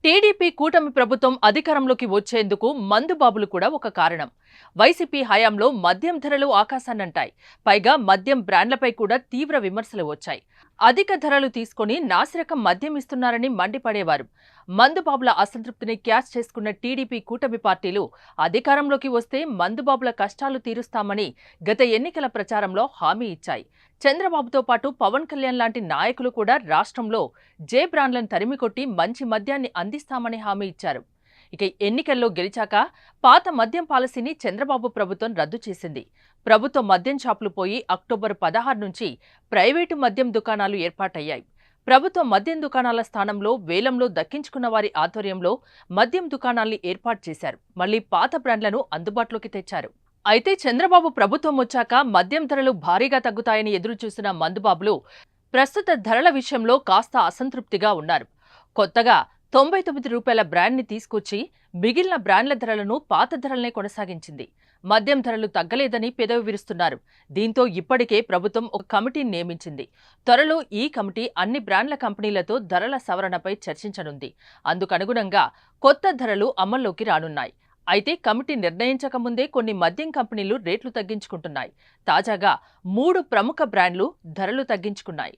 TDP కూటమి ప్రభుత్వం అధికారంలోకి వచ్చేందుకు మందుబాబులు కూడా ఒక కారణం. వైసీపీ హయాంలో మద్యం ధరలు ఆకాశాన్నంటాయి. పైగా మద్యం బ్రాండ్లపై కూడా తీవ్ర విమర్శలు వచ్చాయి. అధిక ధరలు తీసుకొని నాసిరకం మద్యం ఇస్తున్నారని మండిపడేవారు. మందుబాబుల అసంతృప్తిని క్యాచ్ చేసుకున్న టీడీపీ కూటమి పార్టీలు అధికారంలోకి వస్తే మందుబాబుల కష్టాలు తీరుస్తామని గత ఎన్నికల ప్రచారంలో హామీ ఇచ్చాయి. చంద్రబాబుతో పాటు పవన్ కళ్యాణ్ లాంటి నాయకులు కూడా రాష్ట్రంలో జే బ్రాండ్లను తరిమికొట్టి మంచి మద్యాన్ని అందిస్తామని హామీ ఇచ్చారు. ఇక ఎన్నికల్లో గెలిచాక పాత మద్యం పాలసీని చంద్రబాబు ప్రభుత్వం రద్దు చేసింది. ప్రభుత్వ మద్యం షాపులు పోయి అక్టోబర్ 16 నుంచి ప్రైవేటు మద్యం దుకాణాలు ఏర్పాటయ్యాయి. ప్రభుత్వ మద్యం దుకాణాల స్థానంలో వేలంలో దక్కించుకున్న వారి ఆధ్వర్యంలో మద్యం దుకాణాల్ని ఏర్పాటు చేశారు. మళ్లీ పాత బ్రాండ్లను అందుబాటులోకి తెచ్చారు. అయితే చంద్రబాబు ప్రభుత్వం వచ్చాక మద్యం ధరలు భారీగా తగ్గుతాయని ఎదురుచూసిన మందుబాబులు ప్రస్తుత ధరల విషయంలో కాస్త అసంతృప్తిగా ఉన్నారు. కొత్తగా రూ. 99 బ్రాండ్ని తీసుకొచ్చి మిగిలిన బ్రాండ్ల ధరలను పాత ధరలనే కొనసాగించింది. మద్యం ధరలు తగ్గలేదని పెదవి విరుస్తున్నారు. దీంతో ఇప్పటికే ప్రభుత్వం ఒక కమిటీని నియమించింది. త్వరలో ఈ కమిటీ అన్ని బ్రాండ్ల కంపెనీలతో ధరల సవరణపై చర్చించనుంది. అందుకనుగుణంగా కొత్త ధరలు అమల్లోకి రానున్నాయి. అయితే కమిటీ నిర్ణయించకముందే కొన్ని మద్యం కంపెనీలు రేట్లు తగ్గించుకుంటున్నాయి. తాజాగా 3 ప్రముఖ బ్రాండ్లు ధరలు తగ్గించుకున్నాయి.